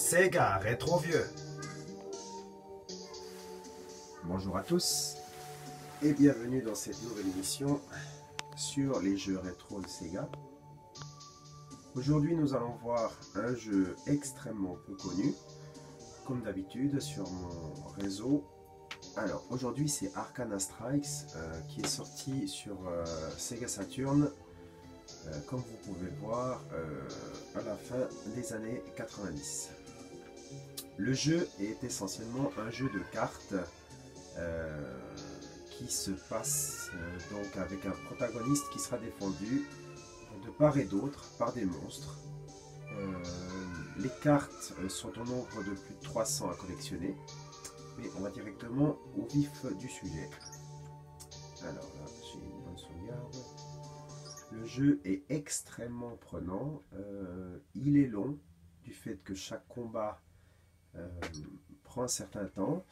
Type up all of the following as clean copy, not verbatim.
Sega Rétro Vieux. Bonjour à tous et bienvenue dans cette nouvelle émission sur les jeux rétro de Sega. Aujourd'hui nous allons voir un jeu extrêmement peu connu, comme d'habitude sur mon réseau. Alors aujourd'hui c'est Arcana Strikes qui est sorti sur Sega Saturn, comme vous pouvez le voir, à la fin des années 90. Le jeu est essentiellement un jeu de cartes qui se passe donc avec un protagoniste qui sera défendu de part et d'autre par des monstres. Les cartes sont au nombre de plus de 300 à collectionner, mais on va directement au vif du sujet. Alors là, j'ai une bonne sauvegarde. Le jeu est extrêmement prenant, il est long du fait que chaque combat prend un certain temps.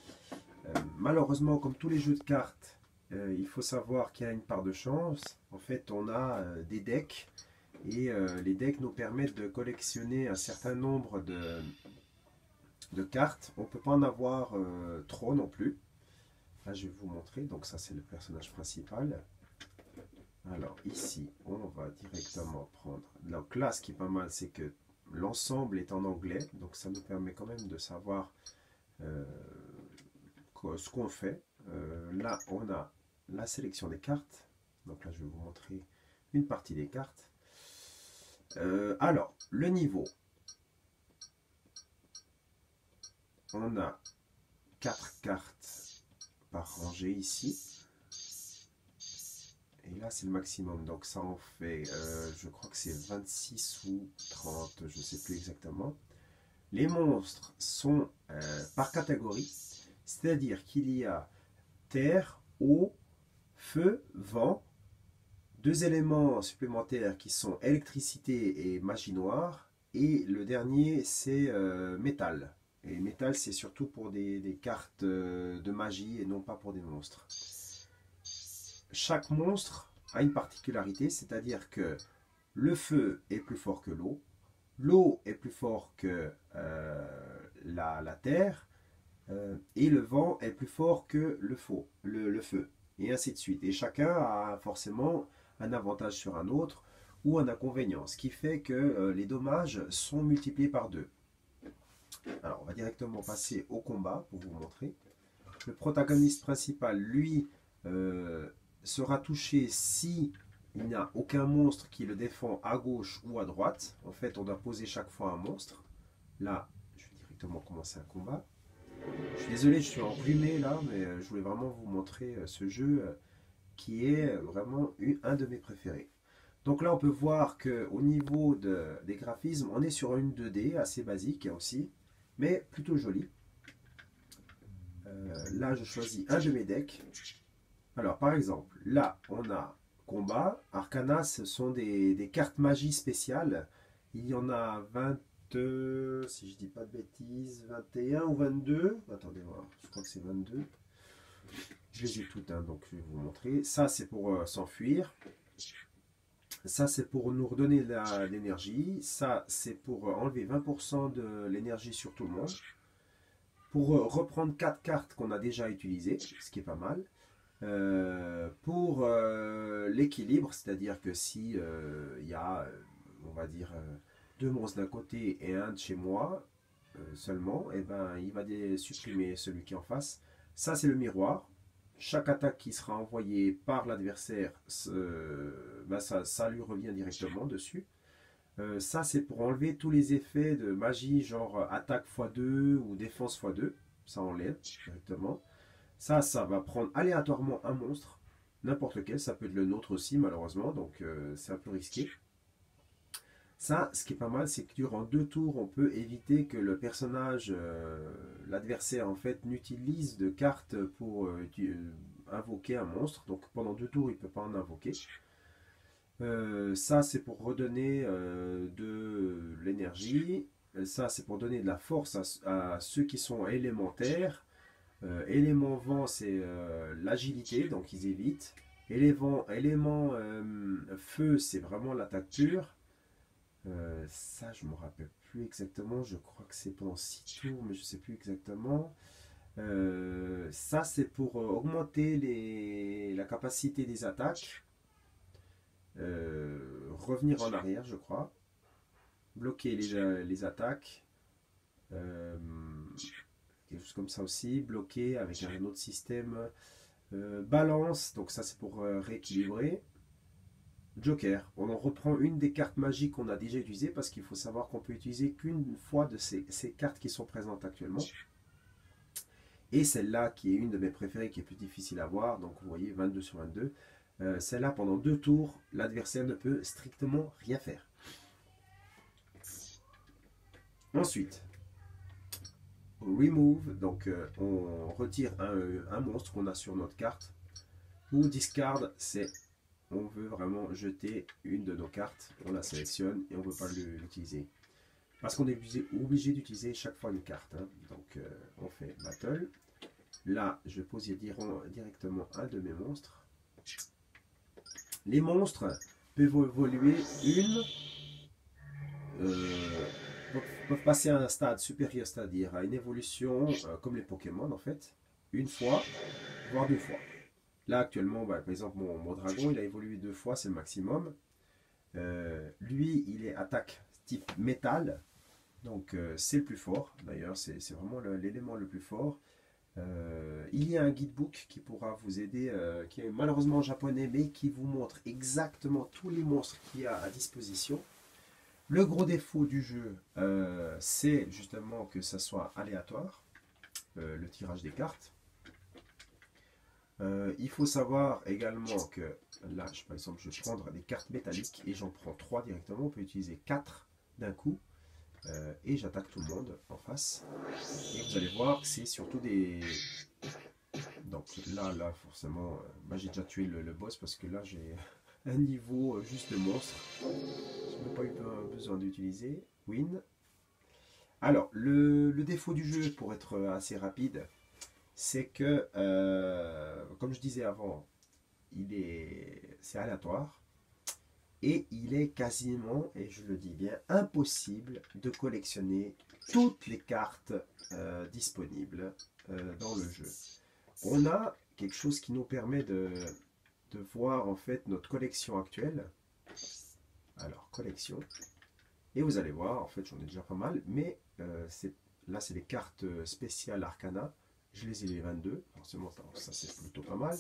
Malheureusement, comme tous les jeux de cartes, il faut savoir qu'il y a une part de chance. En fait, on a des decks et les decks nous permettent de collectionner un certain nombre de cartes. On ne peut pas en avoir trop non plus. Là, je vais vous montrer. Donc ça, c'est le personnage principal. Alors ici, on va directement prendre. Donc là, ce qui est pas mal, c'est que l'ensemble est en anglais. Donc ça nous permet quand même de savoir ce qu'on fait. Là, on a la sélection des cartes. Donc là, je vais vous montrer une partie des cartes. Alors, le niveau. On a 4 cartes par rangée ici. Et là, c'est le maximum. Donc ça en fait, je crois que c'est 26 ou 30, je ne sais plus exactement. Les monstres sont par catégorie. C'est-à-dire qu'il y a terre, eau, feu, vent, deux éléments supplémentaires qui sont électricité et magie noire, et le dernier c'est métal. Et métal c'est surtout pour des cartes de magie et non pas pour des monstres. Chaque monstre a une particularité, c'est-à-dire que le feu est plus fort que l'eau est plus fort que la terre, et le vent est plus fort que le feu, et ainsi de suite. Et chacun a forcément un avantage sur un autre ou un inconvénient, ce qui fait que les dommages sont multipliés par 2. Alors, on va directement passer au combat pour vous montrer. Le protagoniste principal, lui, sera touché si il n'y a aucun monstre qui le défend à gauche ou à droite. En fait, on doit poser chaque fois un monstre. Là, je vais directement commencer un combat. Je suis désolé, je suis enrhumé là, mais je voulais vraiment vous montrer ce jeu qui est vraiment un de mes préférés. Donc là, on peut voir qu'au niveau des graphismes, on est sur une 2D assez basique aussi, mais plutôt jolie. Là, je choisis un de mes decks. Alors, par exemple, là, on a combat. Arcana, ce sont des cartes magie spéciales. Il y en a 20. Si je dis pas de bêtises, 21 ou 22. Attendez voir, je crois que c'est 22. Je les ai toutes, hein, donc je vais vous montrer. Ça, c'est pour s'enfuir. Ça, c'est pour nous redonner de l'énergie. Ça, c'est pour enlever 20% de l'énergie sur tout le monde. Pour reprendre 4 cartes qu'on a déjà utilisées, ce qui est pas mal. Pour l'équilibre, c'est-à-dire que si il y a, on va dire, 2 monstres d'un côté et un de chez moi seulement, et ben il va supprimer celui qui est en face. Ça c'est le miroir. Chaque attaque qui sera envoyée par l'adversaire, ben ça lui revient directement dessus. Ça c'est pour enlever tous les effets de magie, genre attaque x2 ou défense x2. Ça enlève directement. Ça va prendre aléatoirement un monstre, n'importe lequel, ça peut être le nôtre aussi malheureusement, donc c'est un peu risqué. Ça, ce qui est pas mal, c'est que durant 2 tours, on peut éviter que le personnage, l'adversaire en fait, n'utilise de cartes pour invoquer un monstre. Donc pendant 2 tours, il ne peut pas en invoquer. Ça, c'est pour redonner de l'énergie. Ça, c'est pour donner de la force à ceux qui sont élémentaires. Élément vent, c'est l'agilité, donc ils évitent. Élément feu, c'est vraiment l'attaque pure. Ça, je ne me rappelle plus exactement. Je crois que c'est pendant 6 tours, mais je ne sais plus exactement. Ça, c'est pour augmenter la capacité des attaques. Revenir en arrière, je crois. Bloquer les attaques. Euh, Quelque chose comme ça aussi. Bloquer avec un autre système. Balance, donc ça c'est pour rééquilibrer. Joker, on en reprend une des cartes magiques qu'on a déjà utilisées parce qu'il faut savoir qu'on peut utiliser qu'une fois de ces cartes qui sont présentes actuellement. Et celle-là qui est une de mes préférées, qui est plus difficile à voir, donc vous voyez 22 sur 22. Celle-là, pendant 2 tours, l'adversaire ne peut strictement rien faire. Ensuite, remove, donc on retire un monstre qu'on a sur notre carte. Ou discard, c'est on veut vraiment jeter une de nos cartes, on la sélectionne et on ne veut pas l'utiliser. Parce qu'on est obligé d'utiliser chaque fois une carte. Hein. Donc on fait battle. Là, je pose directement un de mes monstres. Les monstres peuvent évoluer peuvent passer à un stade supérieur, c'est-à-dire à une évolution comme les Pokémon en fait, une fois, voire 2 fois. Là actuellement, par exemple, mon dragon, il a évolué 2 fois, c'est le maximum. Lui, il est attaque type métal, donc c'est le plus fort. D'ailleurs, c'est vraiment l'élément le plus fort. Il y a un guidebook qui pourra vous aider, qui est malheureusement en japonais, mais qui vous montre exactement tous les monstres qu'il y a à disposition. Le gros défaut du jeu, c'est justement que ça soit aléatoire, le tirage des cartes. Il faut savoir également que là, par exemple, je vais prendre des cartes métalliques et j'en prends 3 directement. On peut utiliser 4 d'un coup et j'attaque tout le monde en face. Et vous allez voir que c'est surtout des... Donc là forcément, j'ai déjà tué le boss parce que là, j'ai un niveau juste de monstre. Je n'ai même pas eu besoin d'utiliser. Win. Alors, le défaut du jeu, pour être assez rapide, c'est que, comme je disais avant, c'est aléatoire et il est quasiment, et je le dis bien, impossible de collectionner toutes les cartes disponibles dans le jeu. On a quelque chose qui nous permet de voir en fait notre collection actuelle. Alors, collection. Et vous allez voir, en fait, j'en ai déjà pas mal, mais là, c'est les cartes spéciales Arcana. Je les ai les 22, forcément, ça c'est plutôt pas mal.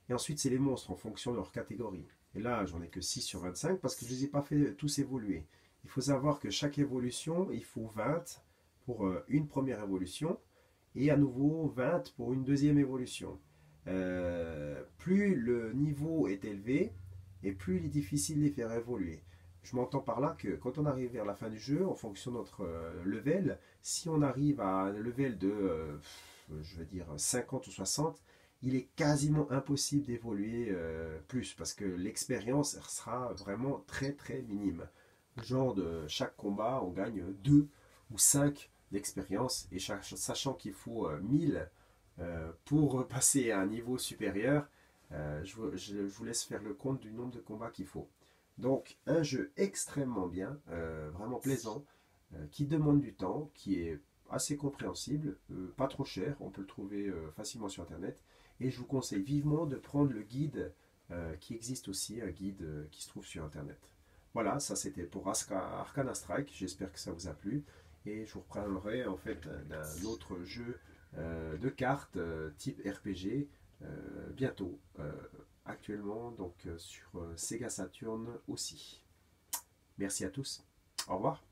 Et ensuite, c'est les monstres en fonction de leur catégorie. Et là, j'en ai que 6 sur 25 parce que je ne les ai pas fait tous évoluer. Il faut savoir que chaque évolution, il faut 20 pour une première évolution et à nouveau 20 pour une deuxième évolution. Plus le niveau est élevé et plus il est difficile de les faire évoluer. Je m'entends par là que quand on arrive vers la fin du jeu, en fonction de notre level, si on arrive à un level de, je veux dire, 50 ou 60, il est quasiment impossible d'évoluer plus parce que l'expérience sera vraiment très très minime. Genre de chaque combat, on gagne 2 ou 5 d'expérience et sachant qu'il faut 1000 pour passer à un niveau supérieur, je vous laisse faire le compte du nombre de combats qu'il faut. Donc un jeu extrêmement bien, vraiment plaisant, qui demande du temps, qui est assez compréhensible, pas trop cher, on peut le trouver facilement sur internet. Et je vous conseille vivement de prendre le guide qui existe aussi, un guide qui se trouve sur internet. Voilà, ça c'était pour Arcana Strike, j'espère que ça vous a plu. Et je vous reprendrai en fait d'un autre jeu de cartes type RPG bientôt. Actuellement donc sur Sega Saturn aussi. Merci à tous. Au revoir.